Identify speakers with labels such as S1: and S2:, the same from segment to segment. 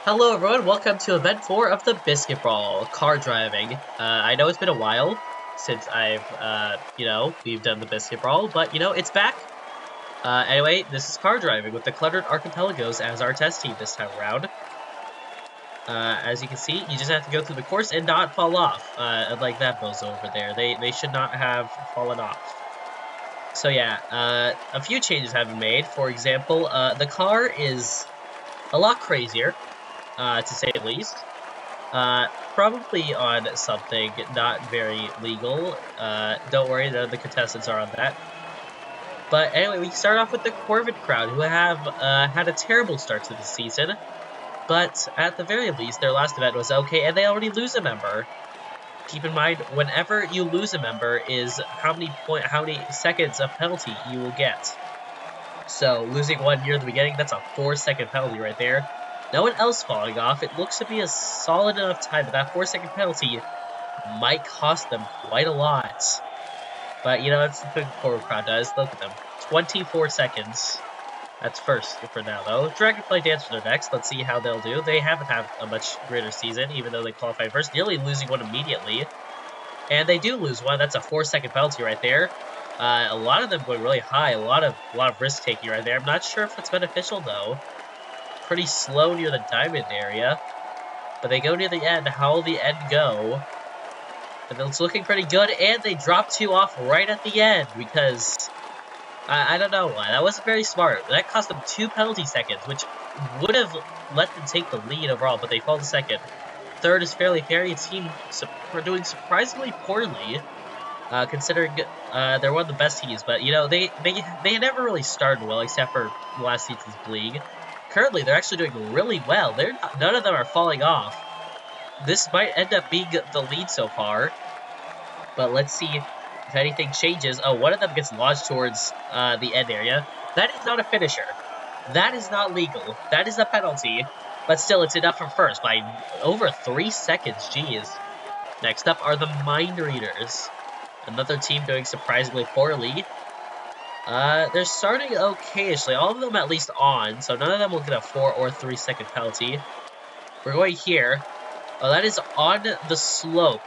S1: Hello everyone, welcome to event 4 of the Biscuit Brawl, car driving. I know it's been a while since we've done the Biscuit Brawl, but it's back. Anyway, this is car driving with the Cluttered Archipelagos as our test team this time around. As you can see, you just have to go through the course and not fall off, like that bozo over there. They should not have fallen off. So yeah, a few changes have been made. For example, the car is a lot crazier, to say the least. Probably on something not very legal. Don't worry, the contestants are on that. But anyway, we start off with the Corvid crowd, who have had a terrible start to the season. But at the very least, their last event was okay, and they already lose a member. Keep in mind, whenever you lose a member, is how many seconds of penalty you will get. So losing one near the beginning, that's a 4-second penalty right there. No one else falling off. It looks to be a solid enough time, but that 4-second penalty might cost them quite a lot. But, that's the thing the forward crowd does. Look at them. 24 seconds. That's first for now, though. Dragonfly Dancer are next. Let's see how they'll do. They haven't had a much greater season, even though they qualified first, nearly losing one immediately. And they do lose one. That's a 4-second penalty right there. A lot of them going really high. A lot of risk-taking right there. I'm not sure if it's beneficial, though. Pretty slow near the diamond area. But they go near the end. How will the end go? And it's looking pretty good, and they drop 2 off right at the end, because I don't know why. That wasn't very smart. That cost them 2 penalty seconds, which would have let them take the lead overall, but they fall to second. Third is Fairly Fairy team are doing surprisingly poorly, considering they're one of the best teams. But they never really started well, except for last season's league. Currently, they're actually doing really well. None of them are falling off. This might end up being the lead so far, but let's see if anything changes. Oh, one of them gets launched towards the end area. That is not a finisher. That is not legal. That is a penalty, but still, it's enough for first by over 3 seconds. Jeez. Next up are the Mind Readers, another team doing surprisingly poorly. They're starting okay-ishly, all of them at least on, so none of them will get a 4 or 3 second penalty. We're going here. Oh, that is on the slope.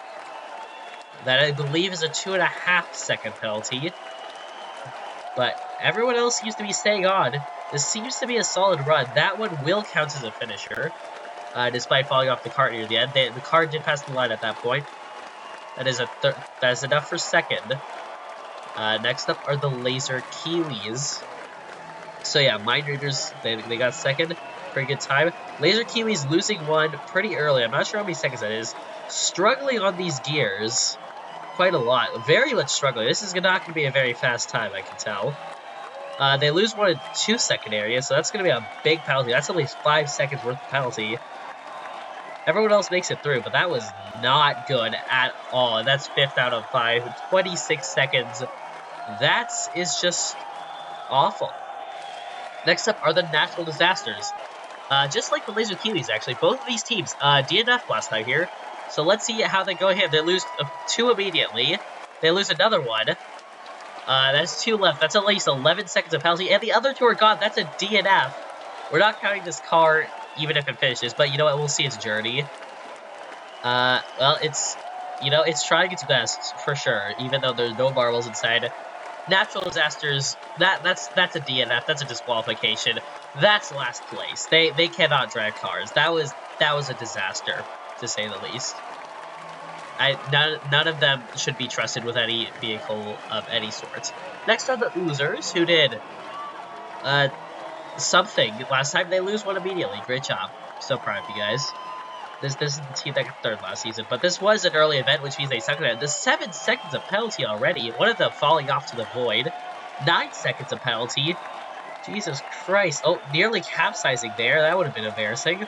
S1: That I believe is a 2.5 second penalty. But everyone else seems to be staying on. This seems to be a solid run. That one will count as a finisher, despite falling off the cart near the end. The car did pass the line at that point. That is enough for second. Next up are the Laser Kiwis. So yeah, Mind Readers, they got second. Pretty good time. Laser Kiwis losing one pretty early. I'm not sure how many seconds that is. Struggling on these gears quite a lot. Very much struggling. This is not going to be a very fast time, I can tell. They lose one in 2 second areas, so that's going to be a big penalty. That's at least 5 seconds worth of penalty. Everyone else makes it through, but that was not good at all. And that's 5th out of 5. 26 seconds. That is just awful. Next up are the Natural Disasters. Just like the Laser Kiwis, actually, both of these teams DNF last time here. So let's see how they go here. They lose 2 immediately. They lose another one. That's 2 left. That's at least 11 seconds of penalty. And the other 2 are gone. That's a DNF. We're not counting this car, even if it finishes. But you know what? We'll see its journey. Well, it's trying its best, for sure. Even though there's no marbles inside. Natural Disasters, that's a DNF. That's a disqualification. That's last place. They cannot drive cars. That was a disaster, to say the least. None of them should be trusted with any vehicle of any sort. Next are the Oozers, who did something. Last time they lose one immediately. Great job. So proud of you guys. This is the team that got third last season, but this was an early event, which means they sucked at it. The 7 seconds of penalty already. One of them falling off to the void. 9 seconds of penalty. Jesus Christ. Oh, nearly capsizing there. That would have been embarrassing.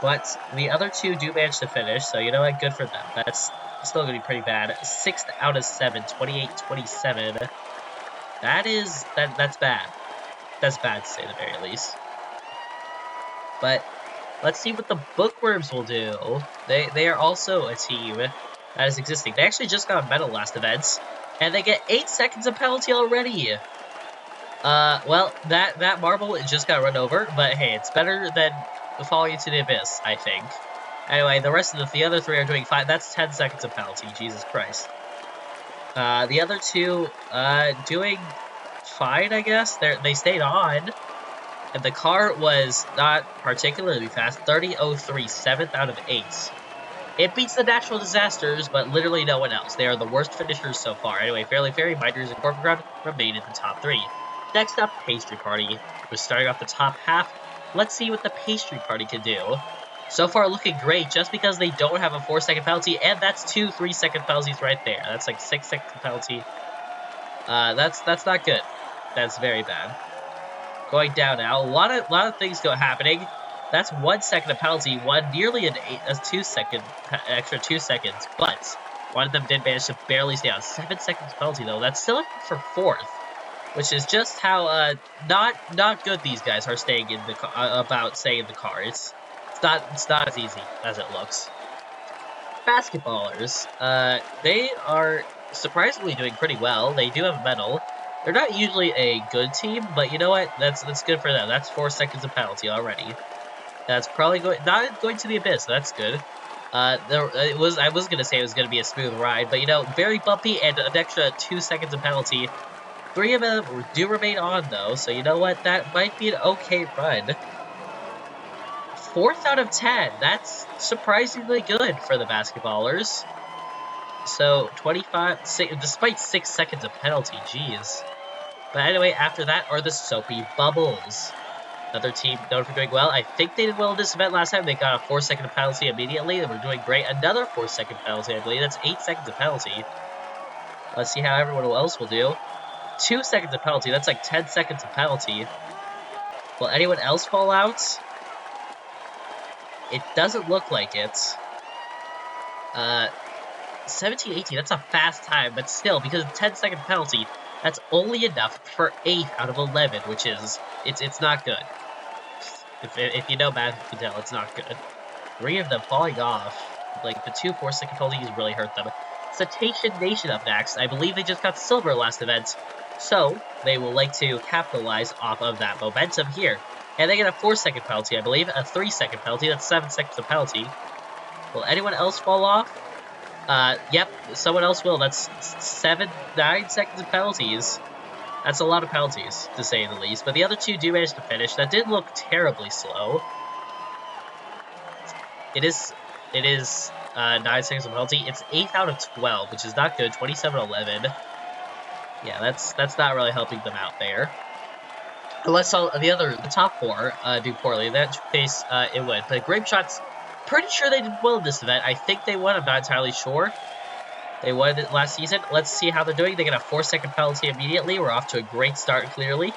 S1: But the other 2 do manage to finish, so you know what? Good for them. That's still going to be pretty bad. 6th out of 7. 28-27. That's bad. That's bad, to say the very least. But let's see what the Bookworms will do. They are also a team that is existing. They actually just got a medal last event, and they get 8 seconds of penalty already. Well, that marble just got run over, but hey, it's better than falling into the abyss, I think. Anyway, the rest of the other 3 are doing fine. That's 10 seconds of penalty, Jesus Christ. The other 2, doing fine, I guess. They stayed on. And the car was not particularly fast. 30.03, 7th out of 8. It beats the natural disasters, but literally no one else. They are the worst finishers so far. Anyway, Fairly Fairy, Minders, and Corporate Ground remain in the top 3. Next up, Pastry Party. We're starting off the top half. Let's see what the Pastry Party can do. So far looking great, just because they don't have a 4-second penalty, and that's 2 3-second penalties right there. That's like 6-second penalty. That's not good. That's very bad. Going down now, a lot of things happening. That's 1 second of penalty, nearly a 2-second extra 2 seconds, but one of them did manage to barely stay on. 7 seconds penalty though. That's still for 4th, which is just how not good these guys are staying in the about staying in the car. It's not as easy as it looks. Basketballers, they are surprisingly doing pretty well. They do have a medal. They're not usually a good team, but you know what? That's good for them. That's 4 seconds of penalty already. That's probably not going to the abyss. So that's good. I was gonna say it was gonna be a smooth ride, but you know, very bumpy and an extra 2 seconds of penalty. 3 of them do remain on though, so you know what? That might be an okay run. 4th out of 10. That's surprisingly good for the basketballers. So 25, despite 6 seconds of penalty, jeez. But anyway, after that are the Soapy Bubbles. Another team known for doing well. I think they did well in this event last time. They got a 4-second penalty immediately. They were doing great. Another 4-second penalty, I believe. That's 8 seconds of penalty. Let's see how everyone else will do. 2 seconds of penalty. That's like 10 seconds of penalty. Will anyone else fall out? It doesn't look like it. 17-18, that's a fast time, but still, because of 10-second penalty, that's only enough for 8 out of 11, which is, it's not good. If you know math, you can tell it's not good. 3 of them falling off, like, the 2 4-second penalties really hurt them. Cetacean Nation up next. I believe they just got silver last event, so they will like to capitalize off of that momentum here. And they get a 4-second penalty, I believe, a 3-second penalty, that's 7 seconds of penalty. Will anyone else fall off? Yep, someone else will. That's 9 seconds of penalties. That's a lot of penalties, to say the least. But the other 2 do manage to finish. That did look terribly slow. It is 9 seconds of penalty. It's 8 out of 12, which is not good. 27-11. Yeah, that's not really helping them out there. Unless the top 4 do poorly. In that case, it would. But Grape Shots, pretty sure they did well in this event. I think they won. I'm not entirely sure. They won it last season. Let's see how they're doing. They get a 4-second penalty immediately. We're off to a great start, clearly.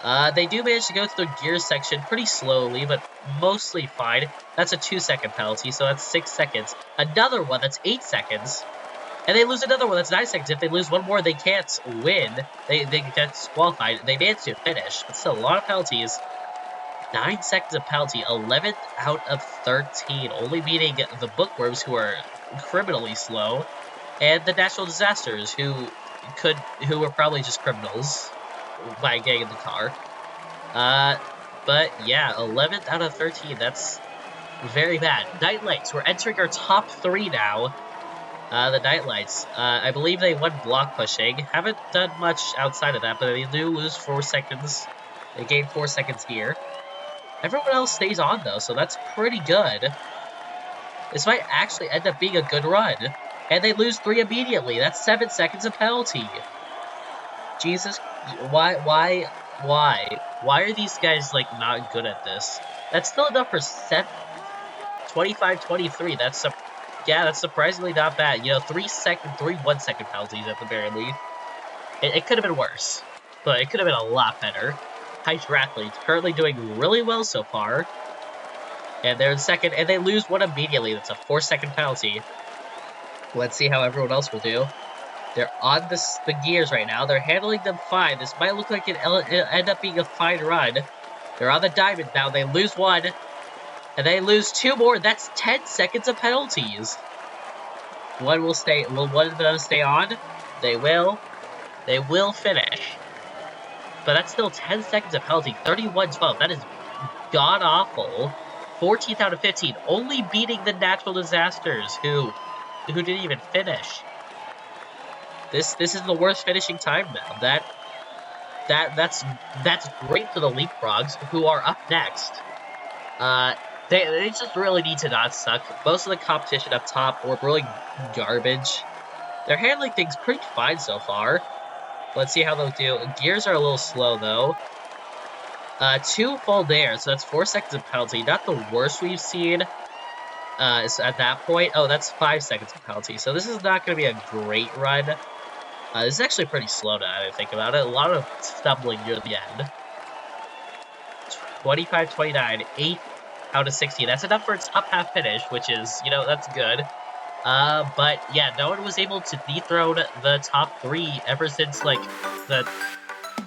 S1: They do manage to go through the gears section pretty slowly, but mostly fine. That's a 2-second penalty, so that's 6 seconds. Another one, that's 8 seconds. And they lose another one, that's 9 seconds. If they lose one more, they can't win. They get disqualified. They manage to finish, but still a lot of penalties. 9 seconds of penalty, 11th out of 13, only beating the Bookworms, who are criminally slow, and the Natural Disasters, who were probably just criminals by getting in the car. But yeah, 11th out of 13, that's very bad. Night Lights, we're entering our top 3 now. The Night Lights, I believe they won block pushing. Haven't done much outside of that, but they do lose 4 seconds. They gain 4 seconds here. Everyone else stays on, though, so that's pretty good. This might actually end up being a good run. And they lose 3 immediately. That's 7 seconds of penalty. Jesus, why are these guys, like, not good at this? That's still enough for 25-23. That's surprisingly not bad. You know, 3 1-second penalties at the very least. It could have been worse, but it could have been a lot better. Hydrathlete, currently doing really well so far. And they're in second, and they lose one immediately. That's a 4-second penalty. Let's see how everyone else will do. They're on the gears right now. They're handling them fine. This might look like it'll end up being a fine run. They're on the diamond now. They lose 1. And they lose 2 more. That's 10 seconds of penalties. One will stay. Will one of them stay on? They will. They will finish. But that's still 10 seconds of penalty. 31-12. That is god-awful. 14th out of 15, only beating the Natural Disasters, who didn't even finish. This is the worst finishing time now. That's great for the Leapfrogs, who are up next. They just really need to not suck. Most of the competition up top were really garbage. They're handling things pretty fine so far. Let's see how they'll do. Gears are a little slow, though. 2 fall there, so that's 4 seconds of penalty. Not the worst we've seen at that point. Oh, that's 5 seconds of penalty. So this is not going to be a great run. This is actually pretty slow now that I think about it. A lot of stumbling near the end. 25-29, 8 out of 16. That's enough for its top half finish, which is, that's good. But yeah, no one was able to dethrone the top 3 ever since, like, the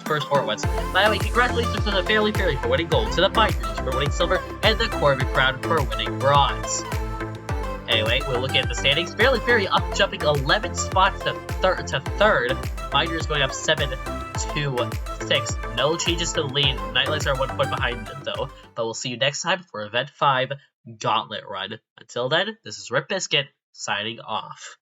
S1: first 4 ones. By the way, congratulations to the Fairly Fairy for winning gold, to the Binders for winning silver, and the Corbin Crown for winning bronze. Anyway, we're looking at the standings. Fairly Fairy up jumping 11 spots to third. Binders going up 7 to 6. No changes to the lead. Nightlights are 1 point behind them, though. But we'll see you next time for Event 5 Gauntlet Run. Until then, this is Rip Biscuit, signing off.